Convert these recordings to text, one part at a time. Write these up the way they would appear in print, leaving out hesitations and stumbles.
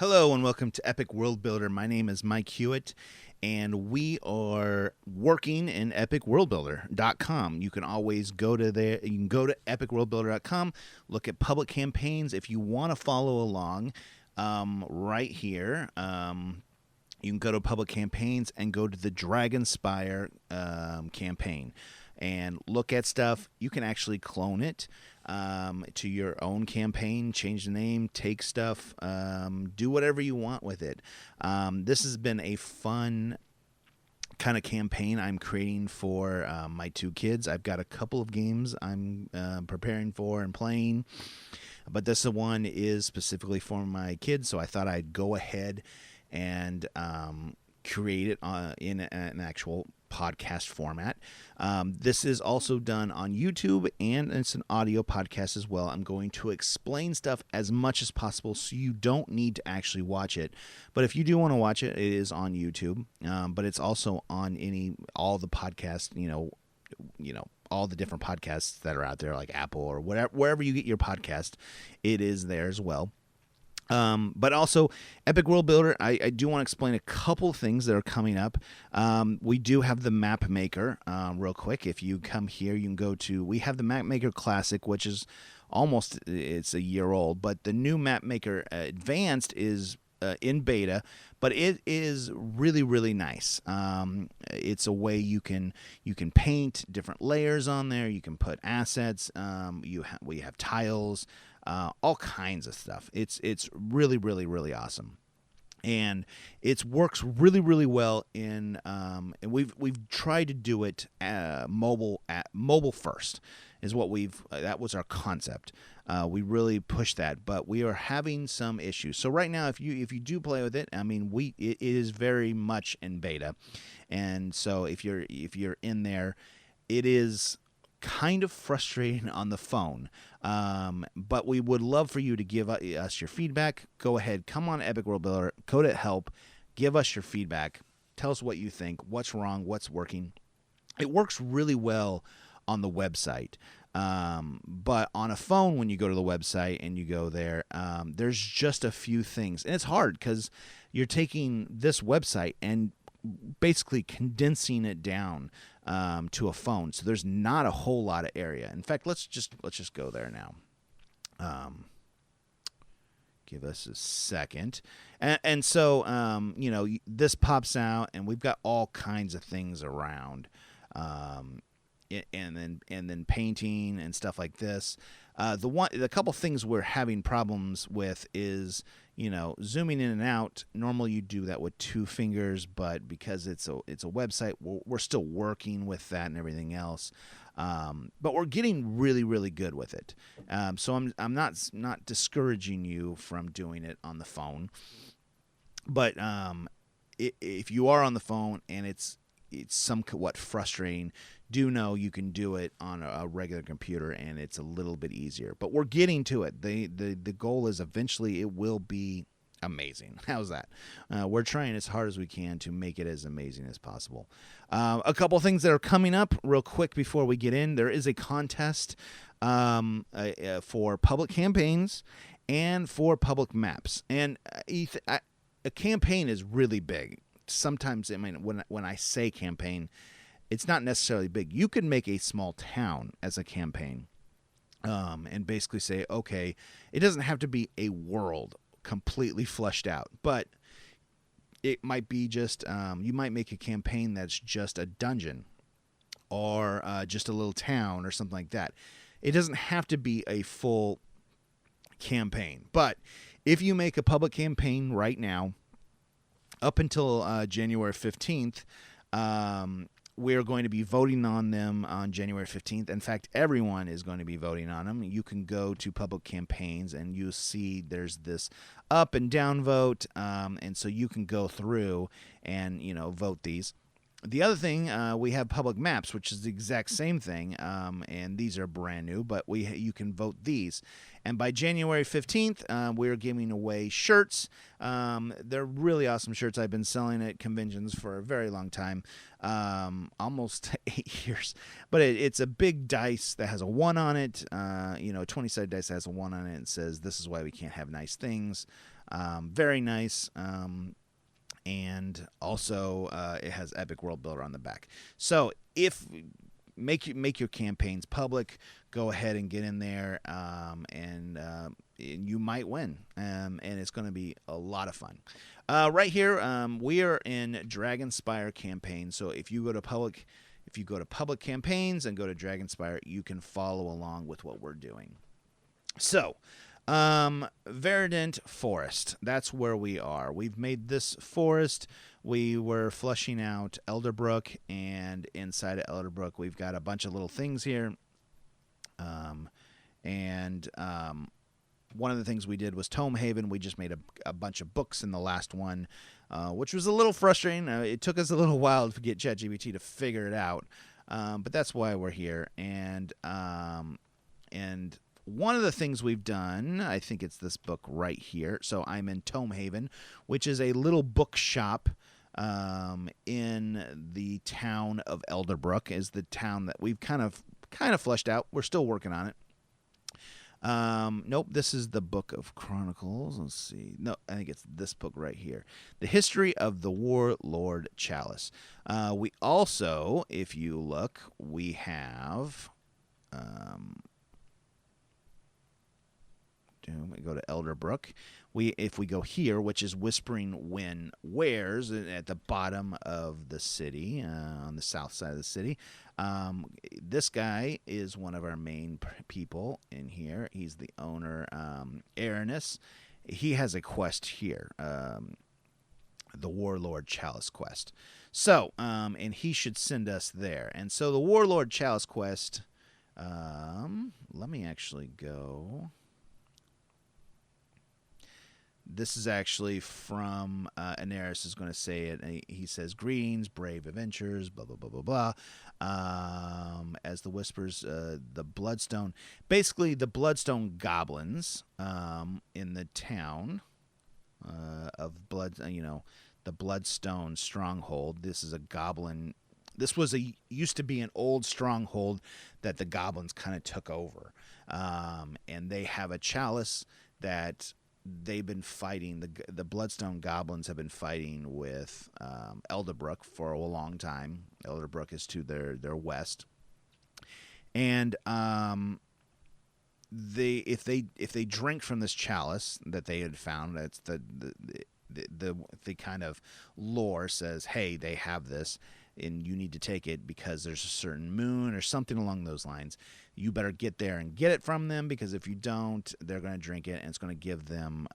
Hello and welcome to Epic World Builder. My name is Mike Hewitt, and we are working in epicworldbuilder.com. You can always go to there. You can go to epicworldbuilder.com, look at public campaigns. If you want to follow along, right here, you can go to public campaigns and go to the Dragonspire campaign and look at stuff. You can actually clone it to your own campaign, change the name, take stuff, do whatever you want with it. This has been a fun kind of campaign I'm creating for my two kids. I've got a couple of games I'm preparing for and playing, but this one is specifically for my kids, so I thought I'd go ahead and create it in an actual podcast format. This is also done on YouTube, and it's an audio podcast as well. I'm going to explain stuff as much as possible so you don't need to actually watch it. But if you do want to watch it, it is on YouTube, but it's also on all the podcasts, all the different podcasts that are out there, like Apple or whatever, wherever you get your podcast, it is there as well. But also, Epic World Builder, I do want to explain a couple things that are coming up. We do have the Map Maker, real quick. If you come here, you can go to, we have the Map Maker Classic, which is it's a year old, but the new Map Maker Advanced is in beta, but it is really, really nice. It's a way you can paint different layers on there. You can put assets. We have tiles. All kinds of stuff. It's really, really, really awesome, and it works really, really well in. And we've tried to do it mobile first is what that was our concept. We really pushed that, but we are having some issues. So right now, if you do play with it, I mean, it is very much in beta, and so if you're in there, it is kind of frustrating on the phone, but we would love for you to give us your feedback. Go ahead, come on Epic World Builder, code it help, give us your feedback, tell us what you think, what's wrong, what's working. It works really well on the website, but on a phone, when you go to the website and you go there, there's just a few things, and it's hard because you're taking this website and basically condensing it down to a phone, so there's not a whole lot of area. In fact, let's just go there now. Give us a second, and so this pops out, and we've got all kinds of things around, and then painting and stuff like this. The couple things we're having problems with is, zooming in and out. Normally you do that with 2 fingers, but because it's a website, we're still working with that and everything else. But we're getting really, really good with it. So I'm not discouraging you from doing it on the phone, but if you are on the phone and it's somewhat frustrating, do know you can do it on a regular computer, and it's a little bit easier. But we're getting to it. The goal is eventually it will be amazing. How's that? We're trying as hard as we can to make it as amazing as possible. A couple things that are coming up real quick before we get in. There is a contest for public campaigns and for public maps. And a campaign is really big. Sometimes, I mean, when I say campaign, it's not necessarily big. You can make a small town as a campaign, and basically say, okay, it doesn't have to be a world completely fleshed out, but it might be just, you might make a campaign that's just a dungeon or just a little town or something like that. It doesn't have to be a full campaign, but if you make a public campaign right now, up until January 15th, we're going to be voting on them on January 15th. In fact, everyone is going to be voting on them. You can go to public campaigns, and you'll see there's this up and down vote, and so you can go through and vote these. The other thing, we have public maps, which is the exact same thing, and these are brand new, but you can vote these. And by January 15th, we're giving away shirts. They're really awesome shirts. I've been selling at conventions for a very long time, almost 8 years. But it's a big dice that has a 1 on it, a 20-sided dice that has a 1 on it and says, "This is why we can't have nice things." Very nice. And also it has Epic World Builder on the back. So if make your campaigns public, go ahead and get in there, and you might win, and it's going to be a lot of fun. Right here, we are in Dragonspire campaign. So if you go to public campaigns and go to Dragonspire, you can follow along with what we're doing. So, Verdant Forest. That's where we are. We've made this forest. We were flushing out Elderbrook, and inside of Elderbrook, we've got a bunch of little things here. One of the things we did was Tome Haven. We just made a bunch of books in the last one, which was a little frustrating. It took us a little while to get ChatGPT to figure it out, but that's why we're here. And one of the things we've done, I think it's this book right here. So I'm in Tome Haven, which is a little bookshop in the town of Elderbrook. Is the town that we've kind of fleshed out. We're still working on it. Nope, this is the Book of Chronicles. Let's see. No, I think it's this book right here. The History of the Warlord Chalice. We also, if you look, we have... we go to Elderbrook. If we go here, which is Whispering Wind Wares at the bottom of the city, on the south side of the city. This guy is one of our main people in here. He's the owner, Aranis. He has a quest here, the Warlord Chalice quest. So, and he should send us there. And so the Warlord Chalice quest, let me actually go... This is actually from Anaris is going to say it. He says, "Greetings, brave adventurers, blah, blah, blah, blah, blah. As the whispers, the Bloodstone, basically the Bloodstone goblins in the town of Blood, the Bloodstone stronghold. This is a goblin. This was used to be an old stronghold that the goblins kind of took over. And they have a chalice that... They've been fighting, the Bloodstone goblins have been fighting with Elderbrook for a long time. Elderbrook is to their west, and if they drink from this chalice that they had found, that's the kind of lore says, hey, they have this, and you need to take it because there's a certain moon or something along those lines. You better get there and get it from them, because if you don't, they're going to drink it, and it's going to give them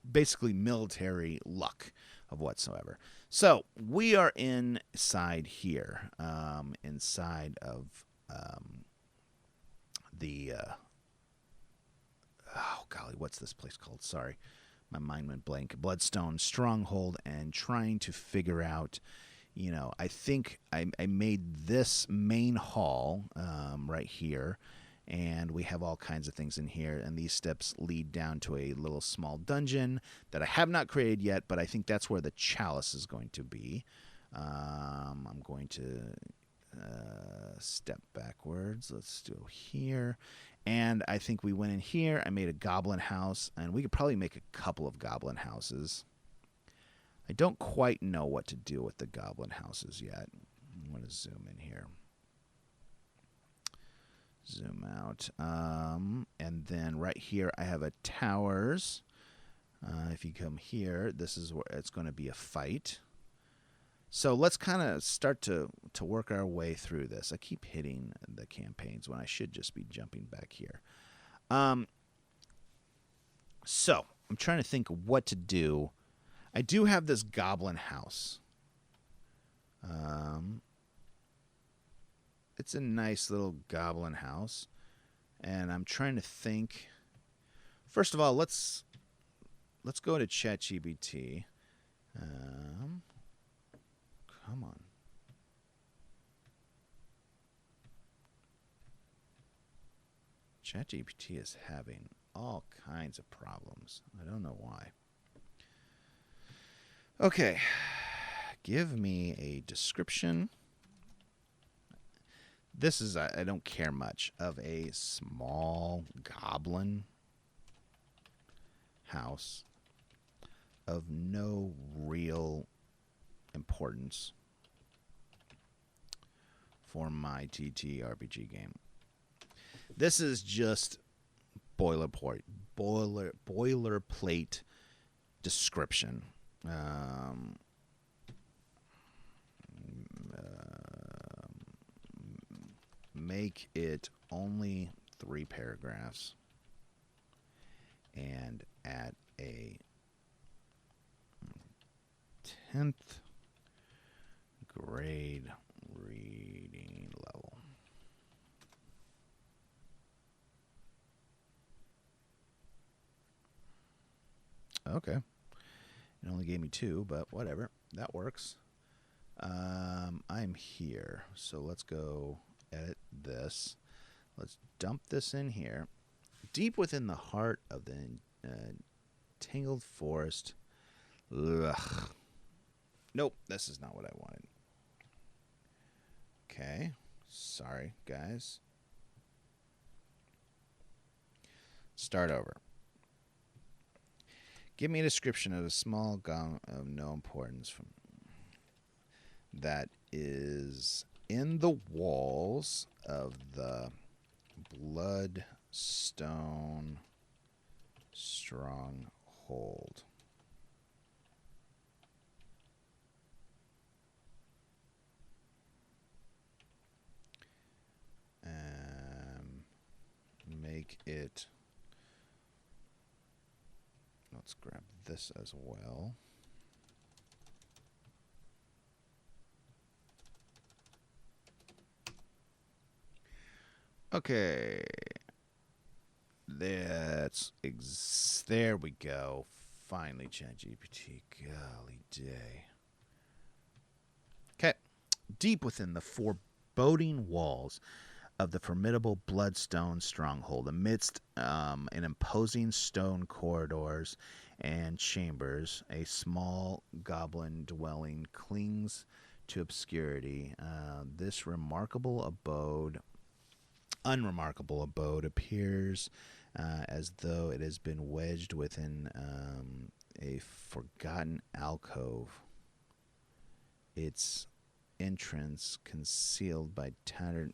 basically military luck of whatsoever. So we are inside here, inside of the... oh, golly, what's this place called? Sorry. My mind went blank. Bloodstone Stronghold, and trying to figure out... I think I made this main hall right here, and we have all kinds of things in here, and these steps lead down to a little small dungeon that I have not created yet, but I think that's where the chalice is going to be. I'm going to step backwards. Let's do here, and I think we went in here. I made a goblin house, and we could probably make a couple of goblin houses. I don't quite know what to do with the goblin houses yet. I'm going to zoom in here. Zoom out. And then right here I have a towers. If you come here, this is where it's going to be a fight. So let's kind of start to work our way through this. I keep hitting the campaigns when I should just be jumping back here. So I'm trying to think what to do. I do have this goblin house. It's a nice little goblin house, and I'm trying to think. First of all, let's go to ChatGPT. Come on. ChatGPT is having all kinds of problems. I don't know why. Okay, give me a description. This is, I don't care much, of a small goblin house of no real importance for my TTRPG game. This is just boilerplate description. Make it only 3 paragraphs and at a 10th grade reading level. Okay. It only gave me 2, but whatever. That works. I'm here. So let's go edit this. Let's dump this in here. Deep within the heart of the tangled forest. Ugh. Nope, this is not what I wanted. Okay. Sorry, guys. Start over. Give me a description of a small gong of no importance from that is in the walls of the Bloodstone Stronghold. Make it. Let's grab this as well. Okay. There we go. Finally, ChatGPT. Golly day. Okay. Deep within the foreboding walls of the formidable Bloodstone Stronghold, amidst an imposing stone corridors and chambers, a small goblin dwelling clings to obscurity. This unremarkable abode appears as though it has been wedged within a forgotten alcove. Its entrance concealed by tattered.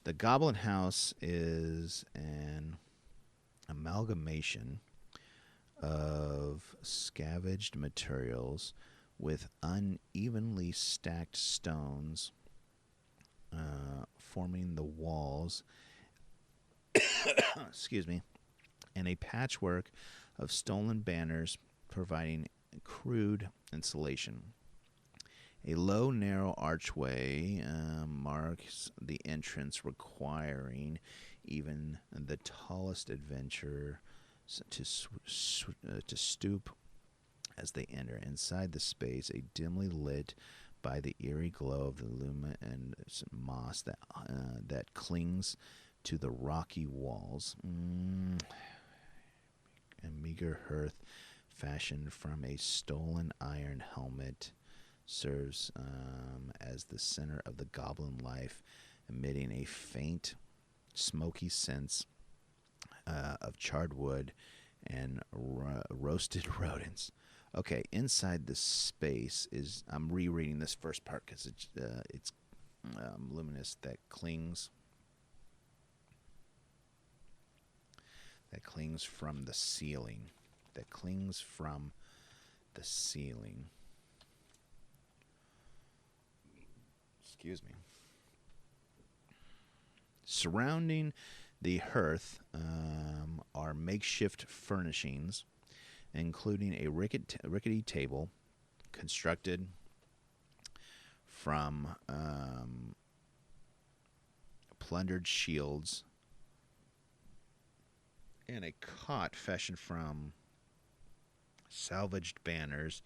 The Goblin House is an amalgamation of scavenged materials with unevenly stacked stones forming the walls, excuse me, and a patchwork of stolen banners providing crude insulation. A low, narrow archway marks the entrance, requiring even the tallest adventurer to stoop as they enter. Inside the space, a dimly lit by the eerie glow of the luminous moss that clings to the rocky walls. A meager hearth fashioned from a stolen iron helmet serves as the center of the goblin life, emitting a faint, smoky sense of charred wood and roasted rodents. Okay, inside this space is... I'm rereading this first part because it's luminous that clings from the ceiling. That clings from the ceiling. Excuse me. Surrounding the hearth are makeshift furnishings, including a rickety table constructed from plundered shields, and a cot fashioned from salvaged banners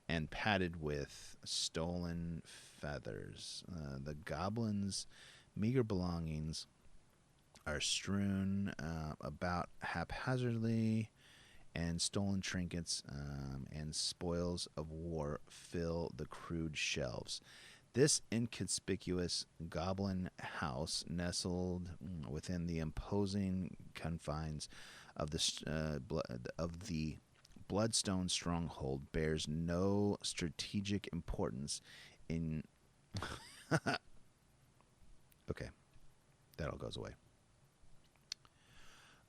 and padded with stolen feathers. The goblin's meager belongings are strewn about haphazardly, and stolen trinkets and spoils of war fill the crude shelves. This inconspicuous goblin house, nestled within the imposing confines of the Bloodstone stronghold, bears no strategic importance in. Okay, that all goes away.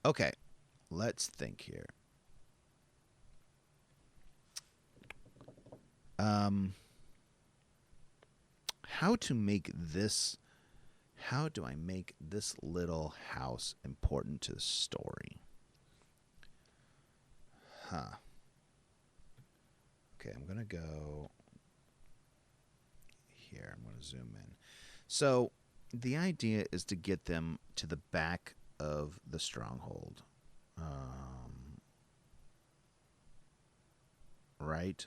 Okay, let's think here. How to make this? How do I make this little house important to the story? Huh. Okay, I'm gonna go here. I'm gonna zoom in. So the idea is to get them to the back of the stronghold. Right?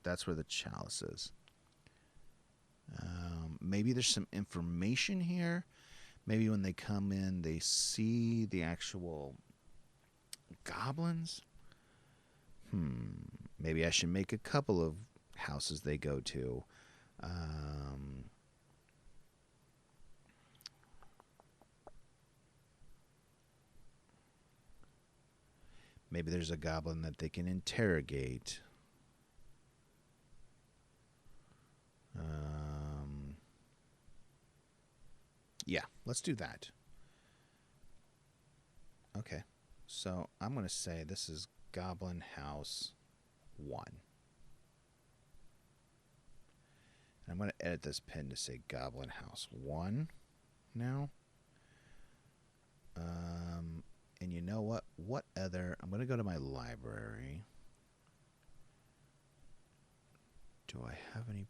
That's where the chalice is. Maybe there's some information here. Maybe when they come in, they see the actual goblins. Maybe I should make a couple of houses they go to. Maybe there's a goblin that they can interrogate. Yeah, let's do that. Okay, so I'm going to say this is Goblin House 1. And I'm going to edit this pin to say Goblin House 1 now. And you know what? What other? I'm going to go to my library. Do I have any?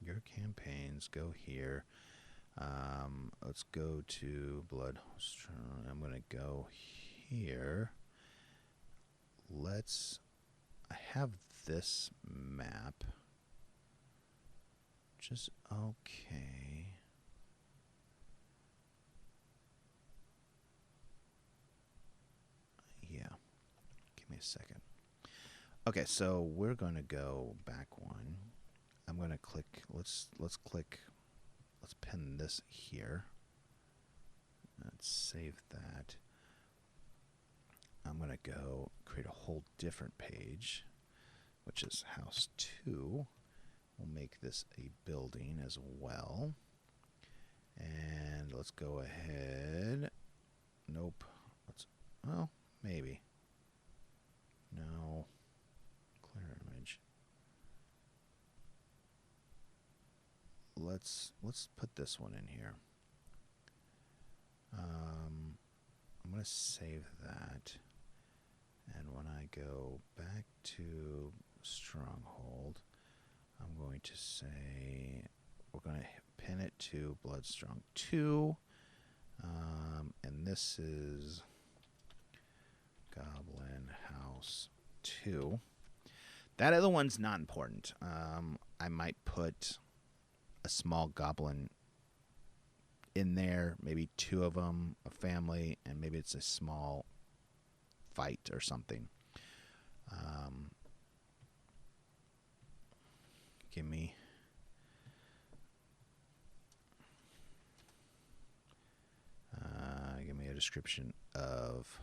Your campaigns go here. Let's go to Blood. I'm going to go here. I have this map. Just okay. Yeah. Give me a second. Okay, so we're going to go back one. I'm going to click. Let's pin this here. Let's save that. I'm going to go create a whole different page, which is house 2. We'll make this a building as well. And let's go ahead. Nope. Well, maybe. No. Clear image. Let's put this one in here. I'm going to save that. And when I go back to Stronghold, I'm going to say we're going to pin it to Bloodstrong 2. And this is Goblin House 2. That other one's not important. I might put a small goblin in there, maybe 2 of them, a family, and maybe it's a small fight or something. Give me a description of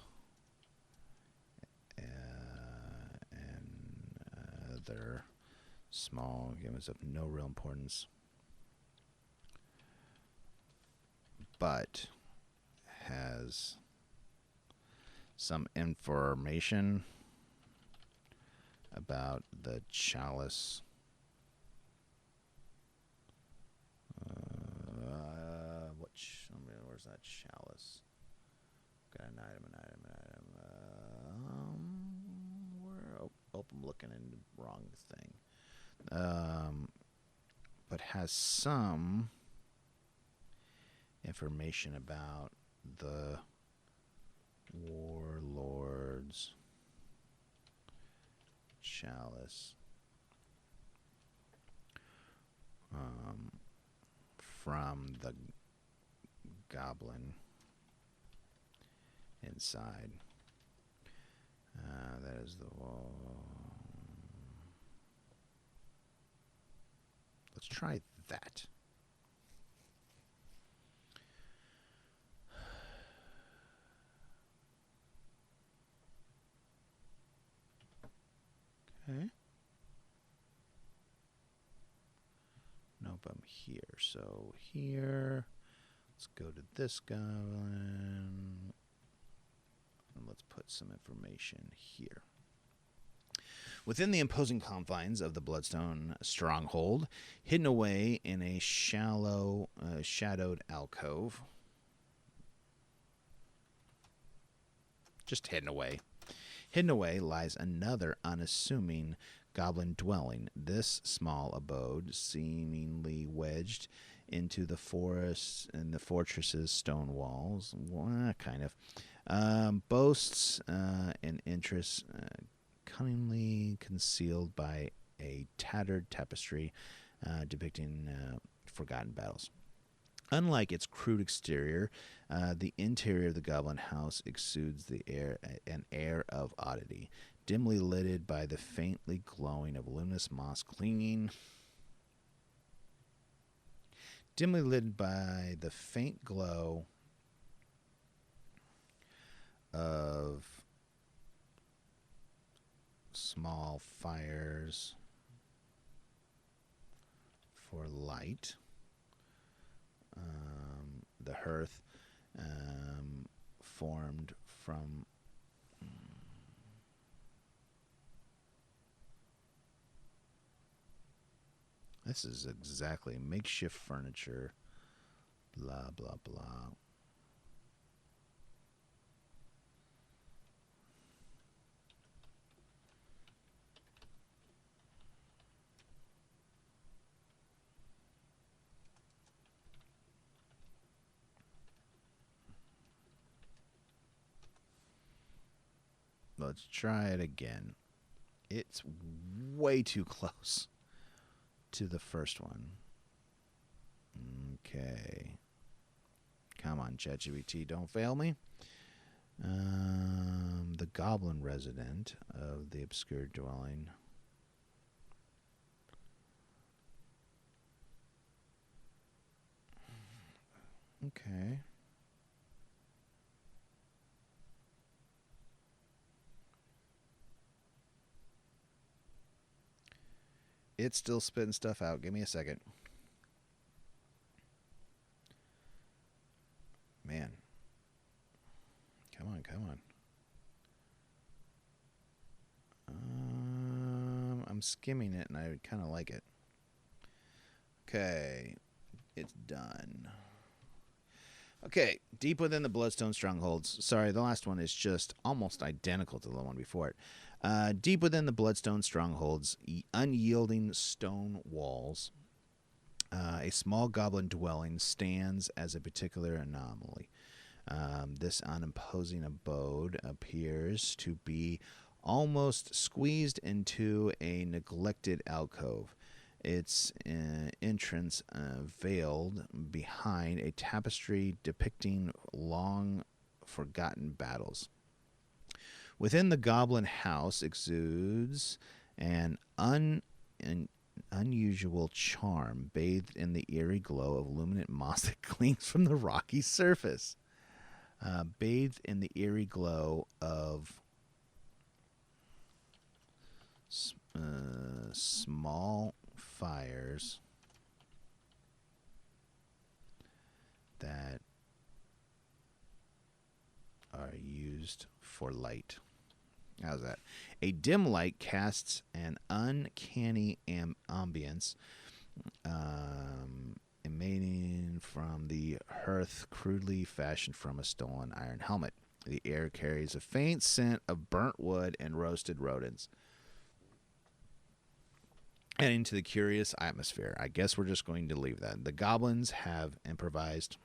another small games of no real importance, but has some information about the chalice. Where's that chalice? Got an item. I'm looking in the wrong thing. But has some information about the warlord's chalice. From the goblin inside. That is the wall. Let's try that. Okay. Nope, I'm here. So here, let's go to this goblin. And let's put some information here. Within the imposing confines of the Bloodstone stronghold, hidden away in a shallow, shadowed alcove. Just hidden away. Hidden away lies another unassuming goblin dwelling. This small abode, seemingly wedged into the forest and the fortress's stone walls, kind of, boasts an interest cunningly concealed by a tattered tapestry depicting forgotten battles. Unlike its crude exterior, the interior of the goblin house exudes an air of oddity, dimly lighted by the faintly glowing of luminous moss clinging. Dimly lit by the faint glow of small fires for light. The hearth formed from this is exactly makeshift furniture, blah blah blah. Let's try it again. It's way too close to the first one. Okay. Come on, ChatGPT, don't fail me. The goblin resident of the obscure dwelling. Okay. It's still spitting stuff out. Give me a second. Man. Come on, come on. I'm skimming it and I kind of like it. Okay. It's done. Okay. Deep within the Bloodstone strongholds. Sorry, the last one is just almost identical to the one before it. Deep within the Bloodstone strongholds, unyielding stone walls, a small goblin dwelling stands as a particular anomaly. This unimposing abode appears to be almost squeezed into a neglected alcove, its entrance veiled behind a tapestry depicting long forgotten battles. Within the goblin house exudes an unusual charm, bathed in the eerie glow of luminant moss that clings from the rocky surface. Bathed in the eerie glow of small fires that are used for light. How's that? A dim light casts an uncanny ambience emanating from the hearth crudely fashioned from a stolen iron helmet. The air carries a faint scent of burnt wood and roasted rodents, adding to the curious atmosphere. I guess we're just going to leave that. The goblins have improvised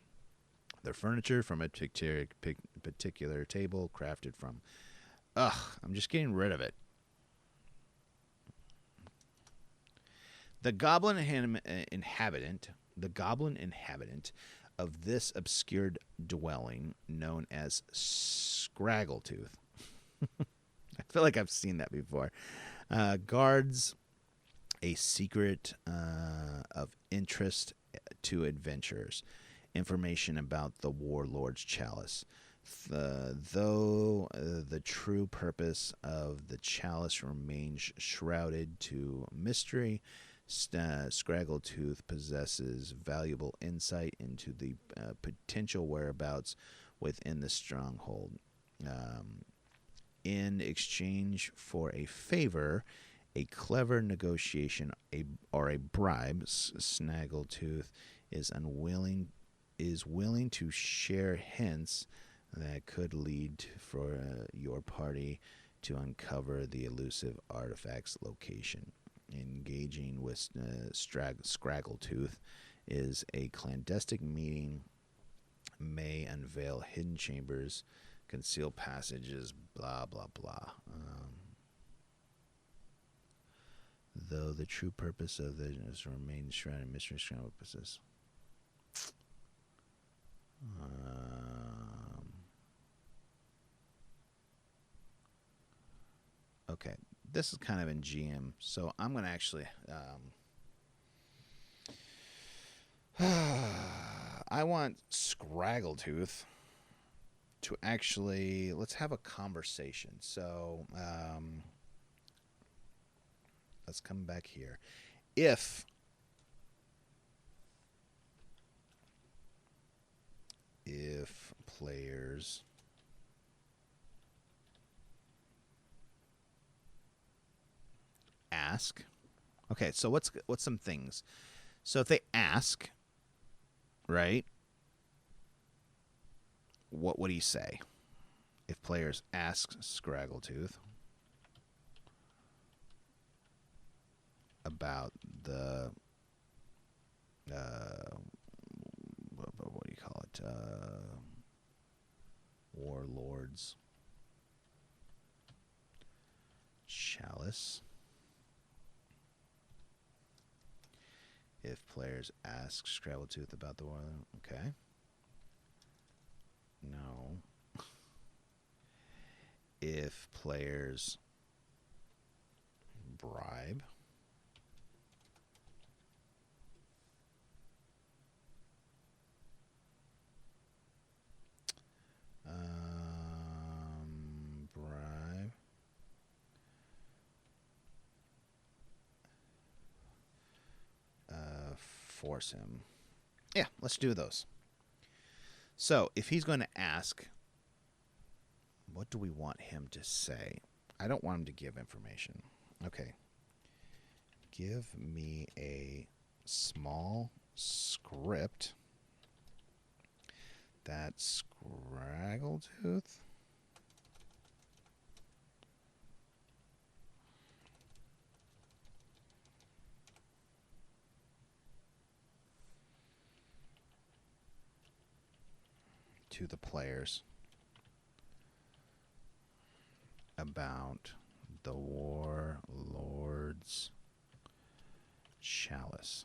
their furniture from a particular table crafted from... I'm just getting rid of it. The goblin inhabitant of this obscured dwelling, known as Scraggletooth. I feel like I've seen that before. Guards a secret of interest to adventurers. Information about the Warlord's Chalice. Though the true purpose of the chalice remains shrouded to mystery, Scraggletooth possesses valuable insight into the potential whereabouts within the stronghold. In exchange for a favor, a clever negotiation, or a bribe, Snaggletooth is willing to share hints that could lead for your party to uncover the elusive artifact's location. Engaging with Scraggletooth is a clandestine meeting, may unveil hidden chambers, conceal passages, blah, blah, blah. Though the true purpose of the remains shrouded in mystery, purposes. Okay, this is kind of in GM, so I'm going to actually... I want Scraggletooth to actually... Let's have a conversation. So, let's come back here. If players ask, okay, so what's some things? So if they ask, right? What would he say? If players ask Scraggletooth about the what do you call it? Warlord's Chalice. If players ask Scraggletooth about the Warlord, okay. No. If players bribe. Bribe. Force him. Yeah, let's do those. So, if he's going to ask, what do we want him to say? I don't want him to give information. Okay. Give me a small script that Scraggletooth to the players about the Warlord's Chalice.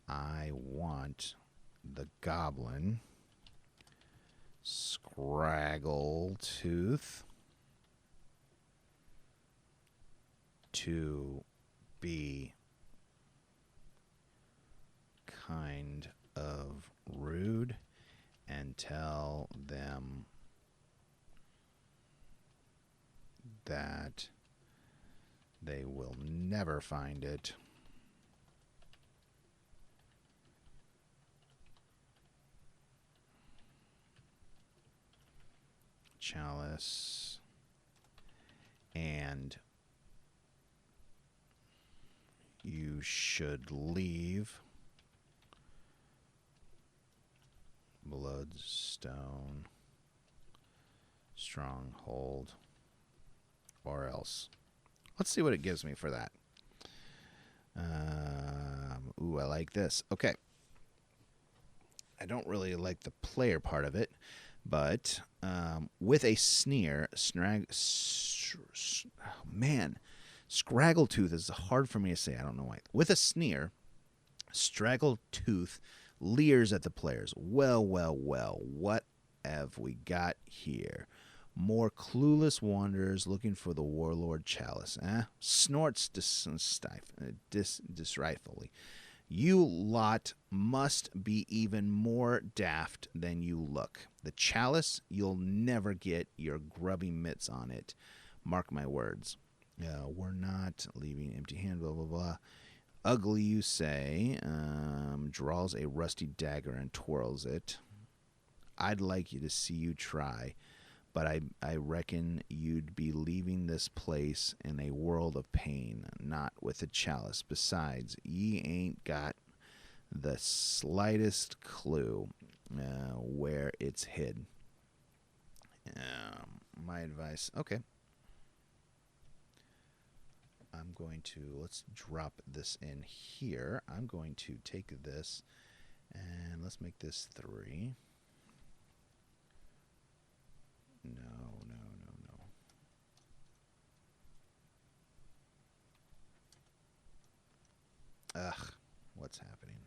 I want the Goblin, Scraggletooth, to be kind of rude and tell them that they will never find it. Chalice, and you should leave Bloodstone Stronghold, or else. Let's see what it gives me for that. Ooh, I like this. Okay. I don't really like the player part of it, but with a sneer, Scraggletooth is hard for me to say. I don't know why. With a sneer, Straggle Tooth leers at the players. Well, well, well, what have we got here? More clueless wanderers looking for the warlord chalice. Snorts disrifefully. You lot must be even more daft than you look. The chalice, you'll never get your grubby mitts on it. Mark my words. We're not leaving empty handed, blah, blah, blah. Ugly, you say, draws a rusty dagger and twirls it. I'd like you to see you try, but I reckon you'd be leaving this place in a world of pain, not with a chalice. Besides, ye ain't got the slightest clue where it's hid. My advice, okay. I'm going to, let's drop this in here. I'm going to take this and let's make this 3. No. Ugh, what's happening?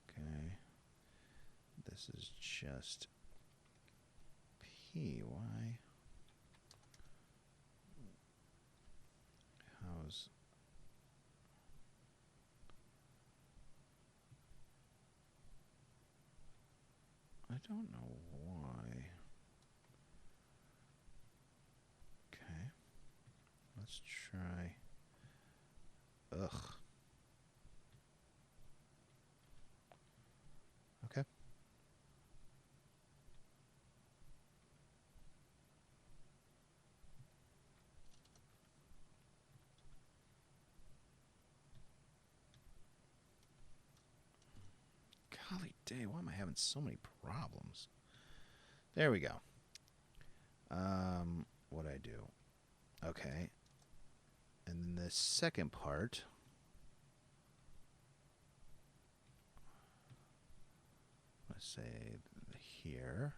Okay. This is just P. Why? How's... I don't know why. Okay. Let's try... Ugh. Okay. Golly day, why am I having so many problems? There we go. What'd I do? Okay. And then the second part... Let's say here.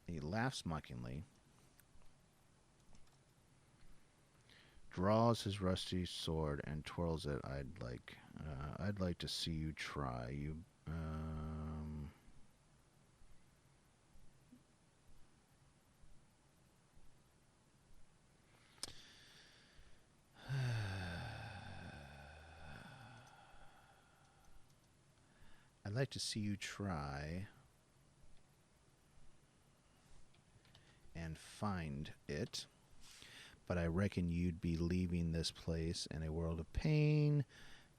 He laughs mockingly, draws his rusty sword and twirls it. I'd like to see you try. I'd like to see you try and find it, but I reckon you'd be leaving this place in a world of pain,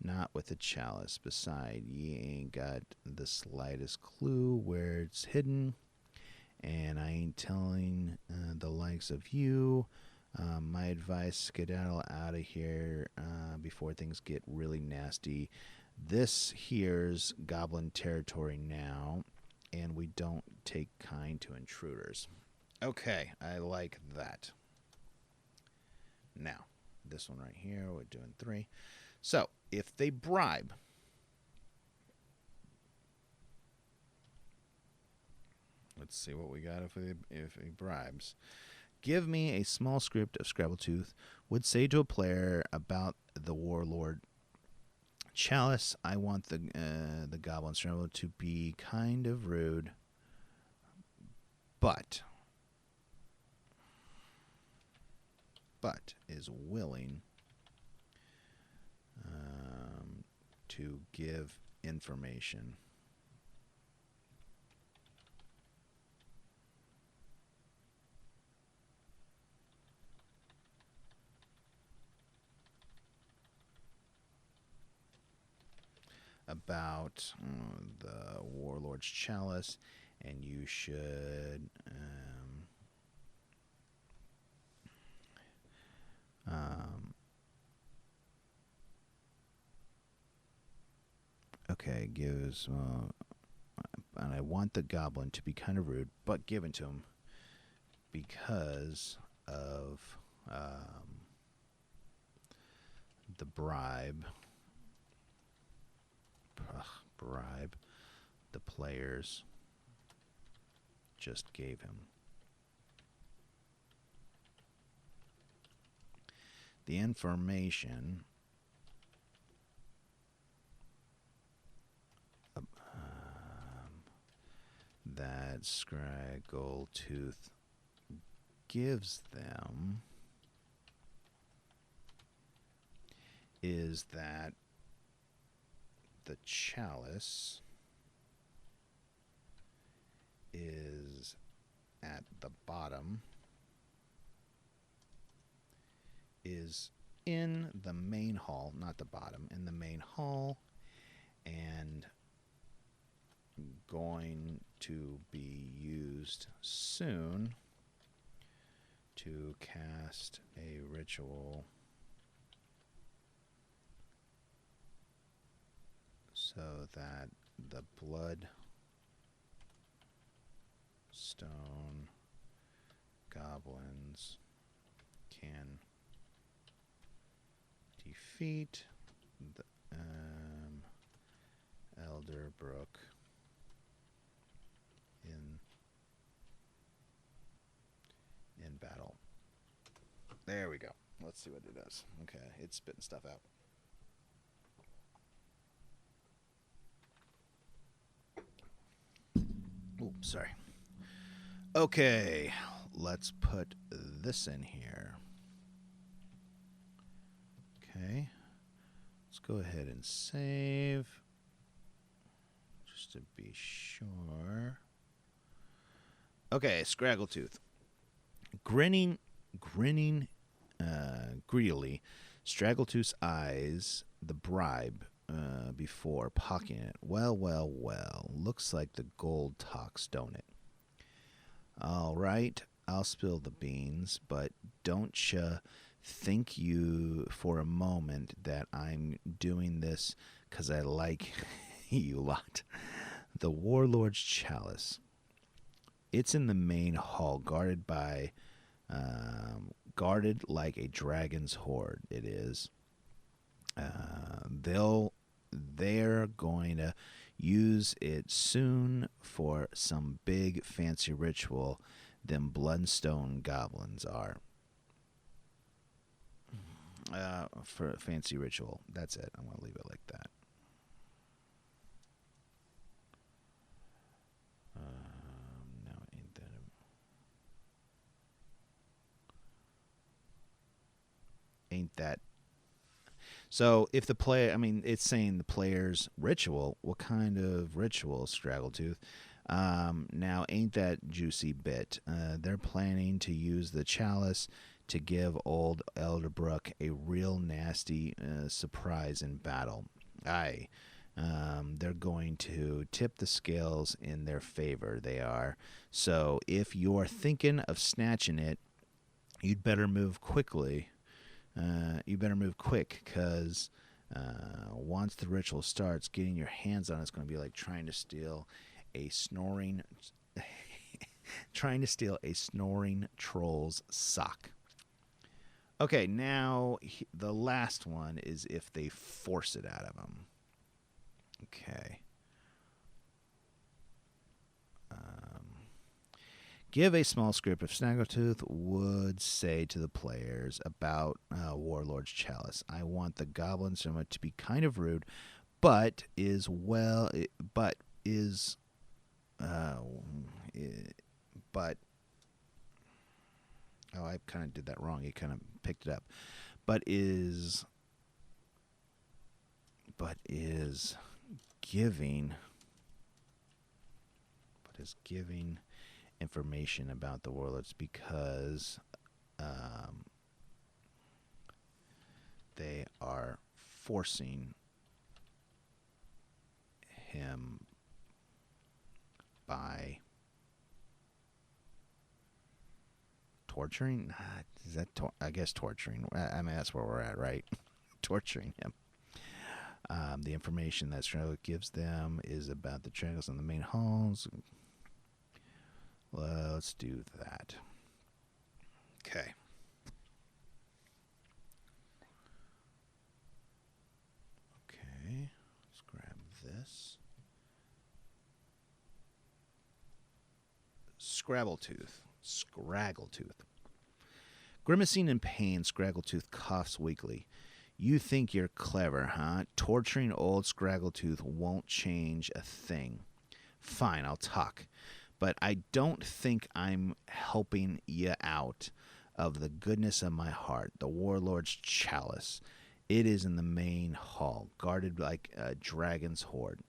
not with a chalice. Beside, ye ain't got the slightest clue where it's hidden, and I ain't telling the likes of you. My advice, skedaddle out of here before things get really nasty. This here's Goblin territory now, and we don't take kind to intruders. Okay, I like that. Now, this one right here, we're doing 3. So, if they bribe, let's see what we got if he bribes. Give me a small script of Scrabbletooth would say to a player about the warlord chalice. I want the goblin Scrabble to be kind of rude, but is willing to give information. About the warlord's chalice, and you should okay, gives and I want the goblin to be kind of rude, but given to him because of the bribe the players just gave him. the information that Scraggletooth gives them is that the chalice is at the bottom, is in the main hall, not the bottom, in the main hall, and going to be used soon to cast a ritual so that the blood stone goblins can defeat the Elderbrook in battle. There we go. Let's see what it does. Okay, it's spitting stuff out. Oh, sorry. Okay, let's put this in here. Okay, let's go ahead and save just to be sure. Okay, Scraggletooth. Grinning greedily, Straggletooth's eyes the bribe before pocketing it. Well. Looks like the gold talks, don't it? All right, I'll spill the beans, but don't you think you for a moment that I'm doing this because I like you lot. The Warlord's Chalice. It's in the main hall, guarded like a dragon's hoard. It is. They're going to use it soon for some big fancy ritual. Them bloodstone goblins are. For a fancy ritual. That's it. I'm going to leave it like that. No, ain't that ain't that. So if the player, I mean, it's saying the player's ritual. What kind of ritual, Straggletooth? Now, ain't that juicy bit? They're planning to use the chalice to give old Elderbrook a real nasty surprise in battle. Aye. They're going to tip the scales in their favor. They are. So if you're thinking of snatching it, you'd better move quickly. You better move quick, because once the ritual starts, getting your hands on it's going to be like trying to steal a snoring troll's sock. Okay, now the last one is if they force it out of them. Okay. Give a small script of Snaggletooth would say to the players about Warlord's Chalice. I want the goblins to be kind of rude, but I kind of did that wrong. He kind of picked it up. But is giving information about the warlords because they are forcing him by torturing. Is that I guess torturing? I mean, that's where we're at, right? Torturing him. The information that Strellick gives them is about the triangles on the main halls. Let's do that. Okay. Okay. Let's grab this. Scraggletooth. Grimacing in pain, Scraggletooth coughs weakly. You think you're clever, huh? Torturing old Scraggletooth won't change a thing. Fine, I'll talk. But I don't think I'm helping you out of the goodness of my heart, the warlord's chalice. It is in the main hall, guarded like a dragon's hoard.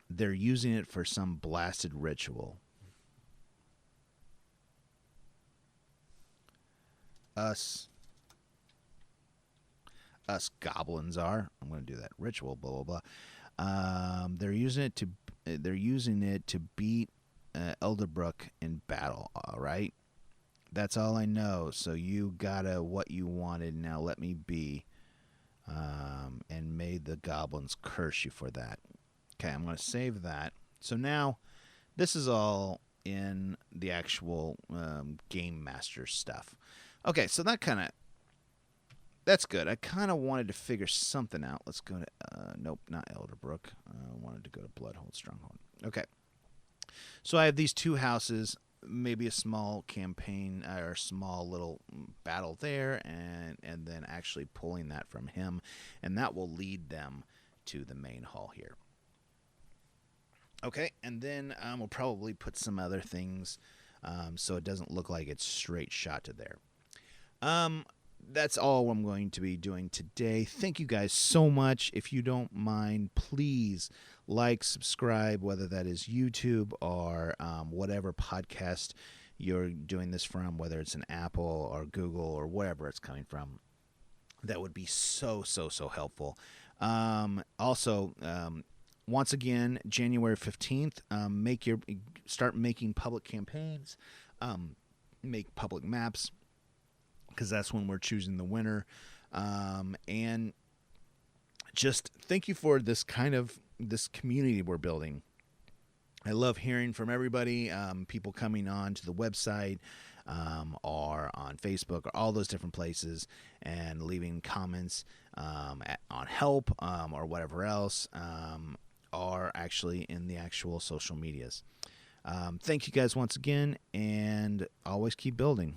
They're using it for some blasted ritual. Us goblins are. I'm going to do that ritual. Blah blah blah. They're using it to beat Elderbrook in battle. All right, that's all I know. So you got what you wanted. Now let me be. And may the goblins curse you for that. Okay, I'm going to save that. So now this is all in the actual Game Master stuff. Okay, so that's good. I kind of wanted to figure something out. Let's go to, nope, not Elderbrook. I wanted to go to Bloodhold Stronghold. Okay. So I have these two houses, maybe a small campaign or small little battle there, and then actually pulling that from him, and that will lead them to the main hall here. Okay, and then we'll probably put some other things so it doesn't look like it's straight shot to there. That's all I'm going to be doing today. Thank you guys so much. If you don't mind, please like, subscribe, whether that is YouTube or whatever podcast you're doing this from, whether it's an Apple or Google or wherever it's coming from. That would be so helpful. Also, once again, January 15th, start making public campaigns, make public maps, because that's when we're choosing the winner. And just thank you for this community we're building. I love hearing from everybody, people coming on to the website or on Facebook or all those different places and leaving comments on help or whatever else, or actually in the actual social medias. Thank you guys once again, and always keep building.